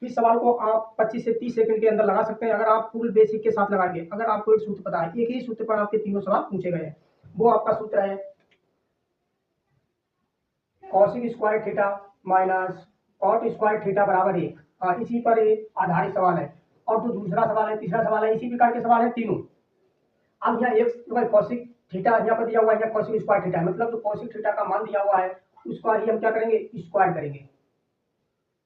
तो इस सवाल को आप 25 से 30 सेकंड के अंदर लगा सकते हैं अगर आप फुल बेसिक के साथ लगाएंगे। अगर आपको एक सूत्र पता है, एक ही सूत्र पर आपके तीनों सवाल पूछे गए हैं। वो आपका सूत्र है cosec square theta minus cot square theta बराबर 1। इसी पर आधारित सवाल है। और जो दूसरा सवाल है, तीसरा सवाल है, इसी प्रकार के सवाल है तीनों। अब यहाँ एक कॉसिक थीटा यहाँ पर दिया हुआ है, कॉसिक स्क्वायर थीटा, मतलब जो कॉसिक थीटा का मान दिया हुआ है उसका ही हम क्या करेंगे, स्क्वायर करेंगे।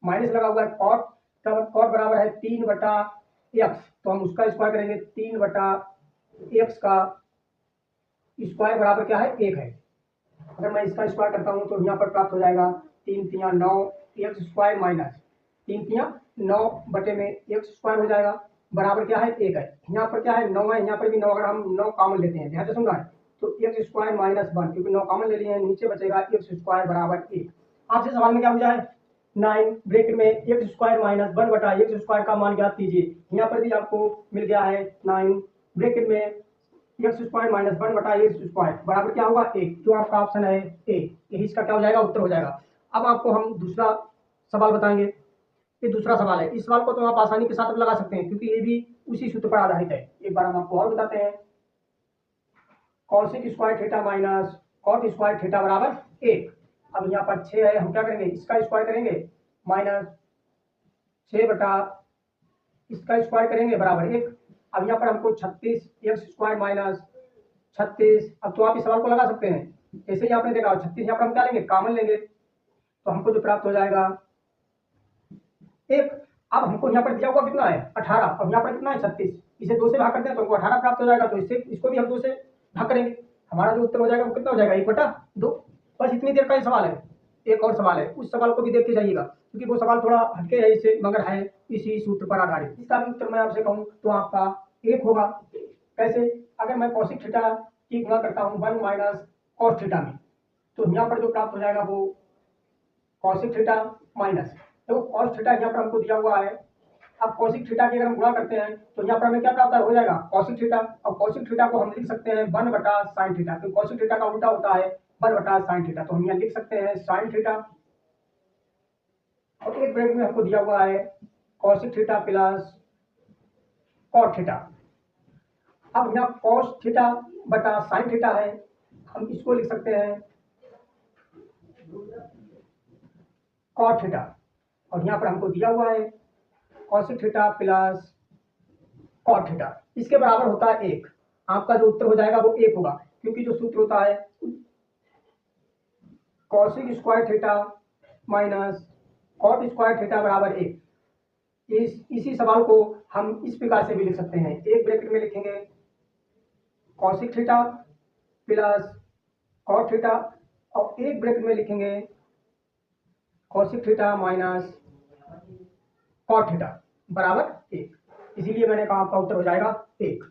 माइनस लगा हुआ है कॉट, कॉट बराबर है 3/x, तो हम उसका स्क्वायर करेंगे। 3/x का स्क्वायर बराबर क्या है, 1 है। अगर मैं इसका स्क्वायर करता हूँ तो यहाँ पर प्राप्त हो जाएगा 3 तिया 9 x स्क्वायर माइनस 3 तिया 9 बटे में x स्क्वायर हो जाएगा, बराबर क्या है, 1 है। यहाँ पर क्या है, 9 है, यहाँ पर भी 9, अगर हम 9 कॉमन लेते हैं, ध्यान से सुनना है, तो x स्क्वायर माइनस 1, क्योंकि 9 कॉमन ले लिए हैं, नीचे बचेगा x स्क्वायर बराबर 1। आपसे सवाल में क्या पूछा है, 9 ब्रैकेट में x स्क्वायर माइनस 1 बटा x स्क्वायर का मान ज्ञात कीजिए। यहाँ पर भी आपको मिल गया है 9 ब्रैकेट में एक्स स्क्वायर माइनस 1 बटा एक्स स्क्वायर बराबर क्या होगा, 1, जो आपका ऑप्शन है ए, यही इसका क्या हो जाएगा, उत्तर हो जाएगा। अब आपको हम दूसरा सवाल बताएंगे। ये दूसरा सवाल है, इस सवाल को तो आप आसानी के साथ लगा सकते हैं क्योंकि ये भी उसी सूत्र पर आधारित है। एक बार हम आपको और बताते हैं, cosec square theta minus cot square theta बराबर 1। अब यहाँ पर 6 है, हम क्या करेंगे, इसका स्क्वायर करेंगे, माइनस 6 बटा इसका स्क्वायर करेंगे बराबर 1। अब यहाँ पर हमको 36 एक्स स्क्वायर माइनस 36, अब तो आप इस सवाल को लगा सकते हैं, जैसे ही आपने देखा 36 यहाँ पर हम क्या लेंगे, कॉमन लेंगे, तो हमको जो प्राप्त हो जाएगा 1। अब हमको यहाँ पर दिया हुआ कितना है, 18, अब यहाँ पर कितना है, 36, इसे 2 से भाग करते हैं तो हमको 18 प्राप्त हो जाएगा, तो इससे इसको भी हम 2 से भाग करेंगे, हमारा जो उत्तर हो जाएगा वो कितना हो जाएगा, 1/2। बस इतनी देर का ही सवाल है। एक और सवाल है, उस सवाल को भी देख के जाइएगा क्योंकि वो सवाल थोड़ा हटके है इससे, मगर है इसी सूत्र पर आधारित। इसका भी उत्तर मैं आपसे कहूँ तो आपका 1 होगा। कैसे, अगर मैं कॉसिक थीटा की गुणा करता हूँ 1 माइनस कॉस थीटा में, तो यहाँ पर जो प्राप्त हो जाएगा वो कॉसिक थीटा माइनस, तो कॉस थीटा यहाँ पर हमको दिया हुआ है। अब कॉसिक थीटा की अगर हम गुणा करते हैं तो यहाँ पर हमें क्या प्राप्त हो जाएगा, कॉसिक थीटा। और कॉसिक थीटा को हम लिख सकते हैं 1 बटा साइन थीटा, क्योंकि कॉसिक थीटा का उल्टा होता है 1 बटा साइन थीटा, तो हम यहाँ लिख सकते हैं साइन थीटा। और एक ब्रैकेट में हमको दिया हुआ है cosec theta plus cot theta. अब यहाँ कॉस थीटा बटा साइन थीटा है, हम इसको लिख सकते हैं कॉट थीटा। और यहाँ पर हमको दिया हुआ है cosec theta plus cot theta, इसके बराबर होता है 1। आपका जो उत्तर हो जाएगा वो 1 होगा, क्योंकि जो सूत्र होता है cosec square theta minus cot square theta बराबर 1। इसी सवाल को हम इस प्रकार से भी लिख सकते हैं, एक ब्रैकेट में लिखेंगे cosec theta plus cot theta, और एक ब्रैकेट में लिखेंगे cosec theta minus cot theta बराबर 1। इसीलिए मैंने कहा आपका उत्तर हो जाएगा 1।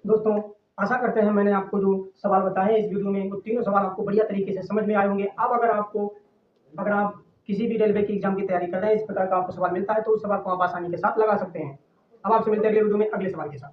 दोस्तों, आशा करते हैं मैंने आपको जो सवाल बताए हैं इस वीडियो में, वो तीनों सवाल आपको बढ़िया तरीके से समझ में आए होंगे। अब अगर आप किसी भी रेलवे की एग्जाम की तैयारी कर रहे हैं, इस प्रकार का आपको सवाल मिलता है तो उस सवाल को आप आसानी के साथ लगा सकते हैं। अब आपसे मिलते हैं अगले वीडियो में अगले सवाल के साथ।